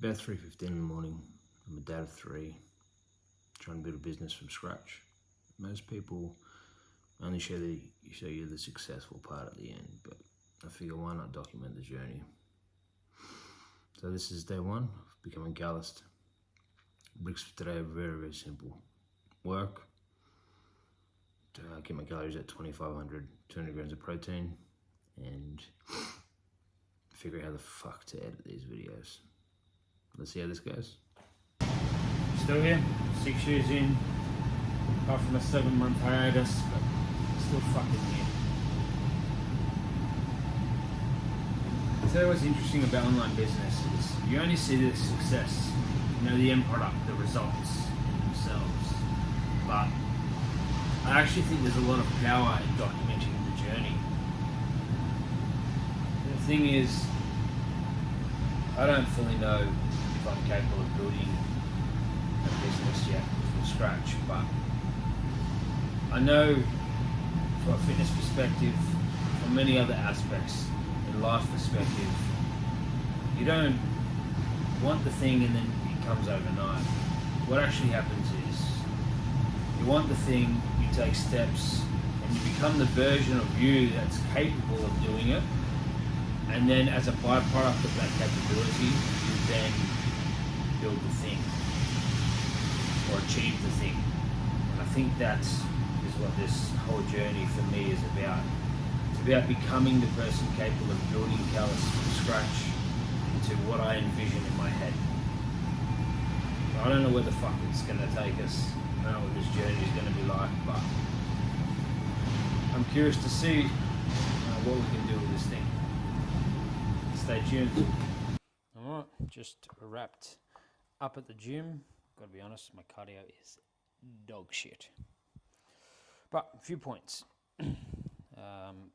About 3:15 in the morning. I'm a dad of three, trying to build a business from scratch. Most people only show you the successful part at the end, but I figure why not document the journey. So this is day one of Becoming Calloused. Bricks for today are very, very simple. Work, to keep my calories at 2,500, 200 grams of protein, and figure out how the fuck to edit these videos. Let's see how this goes. Still here, 6 years in, apart from a 7-month hiatus, but still fucking here. I'll tell you what's interesting about online business is you only see the success, the end product, the results themselves. But I actually think there's a lot of power in documenting the journey. The thing is, I don't fully know if I'm capable of building a business yet from scratch, but I know from a fitness perspective, from many other aspects, in life perspective, you don't want the thing and then it comes overnight. What actually happens is you want the thing, you take steps, and you become the version of you that's capable of doing it. And then as a byproduct of that capability, you then build the thing or achieve the thing. And I think that is what this whole journey for me is about. It's about becoming the person capable of building Calloused from scratch into what I envision in my head. I don't know where the fuck it's going to take us. I don't know what this journey is going to be like, but I'm curious to see what we can do with this thing. Stay tuned. Alright, just wrapped up at the gym. Gotta be honest, my cardio is dog shit. But a few points.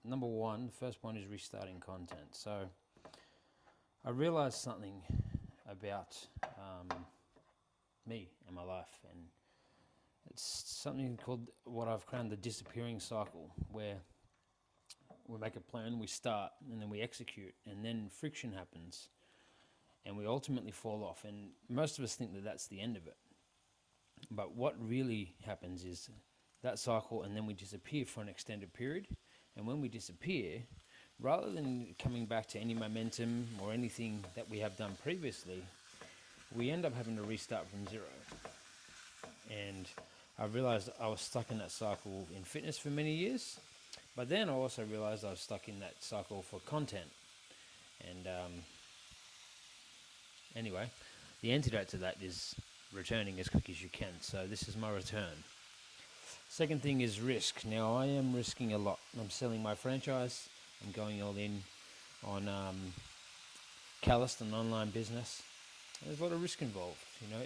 Number one, the first point is restarting content. So I realized something about me and my life, and it's something called what I've crowned the disappearing cycle, where we make a plan, we start, and then we execute, and then friction happens, and we ultimately fall off. And most of us think that that's the end of it. But what really happens is that cycle, and then we disappear for an extended period. And when we disappear, rather than coming back to any momentum or anything that we have done previously, we end up having to restart from zero. And I realized I was stuck in that cycle in fitness for many years. But then I also realized I was stuck in that cycle for content. And anyway, the antidote to that is returning as quick as you can. So this is my return. Second thing is risk. Now I am risking a lot. I'm selling my franchise. I'm going all in on Calloused, an online business. There's a lot of risk involved.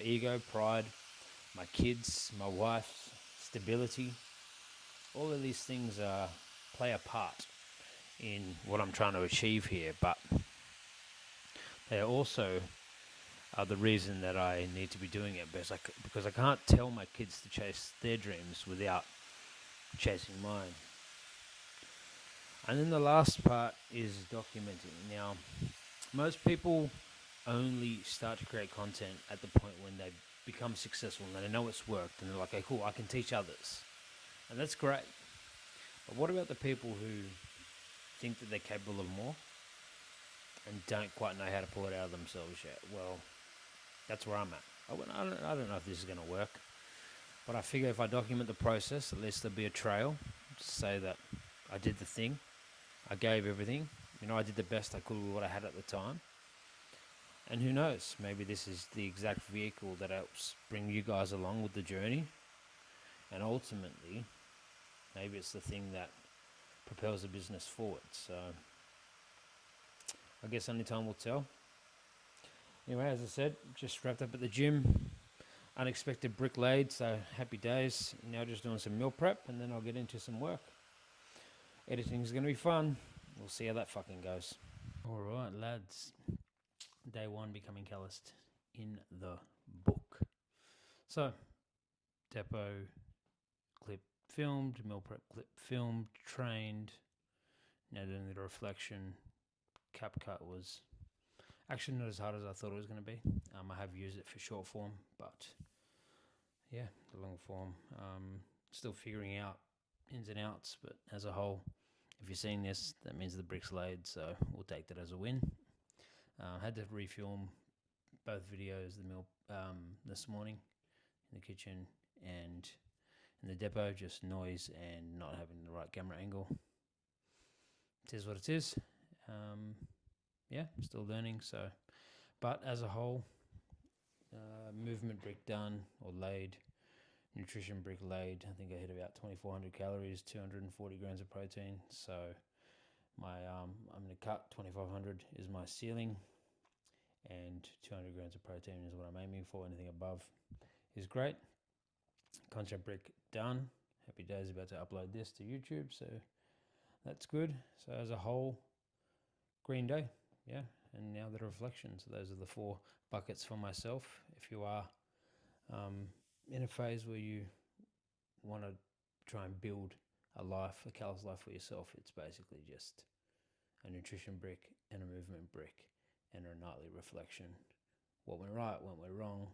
Ego, pride, my kids, my wife, stability. All of these things play a part in what I'm trying to achieve here, but they also are the reason that I need to be doing it, because I can't tell my kids to chase their dreams without chasing mine. And then the last part is documenting. Now, most people only start to create content at the point when they become successful and they know it's worked, and they're like, okay, cool, I can teach others. And that's great. But what about the people who think that they're capable of more and don't quite know how to pull it out of themselves yet? Well, that's where I'm at. I don't know if this is going to work, but I figure if I document the process, at least there'll be a trail to say that I did the thing. I gave everything. I did the best I could with what I had at the time. And who knows, maybe this is the exact vehicle that helps bring you guys along with the journey. And ultimately, maybe it's the thing that propels the business forward. So I guess only time will tell. Anyway, as I said, just wrapped up at the gym. Unexpected brick laid, so happy days. Now just doing some meal prep, and then I'll get into some work. Editing's going to be fun. We'll see how that fucking goes. All right, lads. Day one, Becoming Calloused in the book. So, depot clip filmed, meal prep clip filmed, trained. Now doing the reflection. Cap cut was Actually, not as hard as I thought it was going to be. I have used it for short form, but yeah, the long form, still figuring out ins and outs. But as a whole, if you're seeing this, that means the brick's laid, so we'll take that as a win. Had to refilm both videos, the meal this morning in the kitchen and in the depot, just noise and not having the right camera angle. It is what it is. Yeah, still learning. So, but as a whole, movement brick done or laid, nutrition brick laid. I think I hit about 2,400 calories, 240 grams of protein. So my I'm going to cut 2,500 is my ceiling, and 200 grams of protein is what I'm aiming for. Anything above is great. Contract brick done. Happy days, about to upload this to YouTube, so that's good. So as a whole, green day, yeah. And now the reflections. So those are the 4 buckets for myself. If you are in a phase where you want to try and build a life, a callous life for yourself, it's basically just a nutrition brick and a movement brick and a nightly reflection. What went right, what went wrong.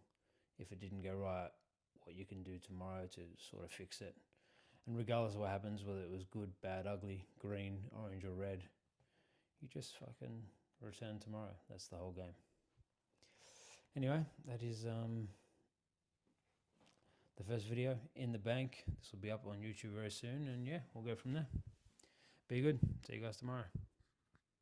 If it didn't go right, what you can do tomorrow to sort of fix it. And regardless of what happens, whether it was good, bad, ugly, green, orange, or red, you just fucking return tomorrow. That's the whole game. Anyway, that is the first video in the bank. This will be up on YouTube very soon, and yeah, we'll go from there. Be good. See you guys tomorrow.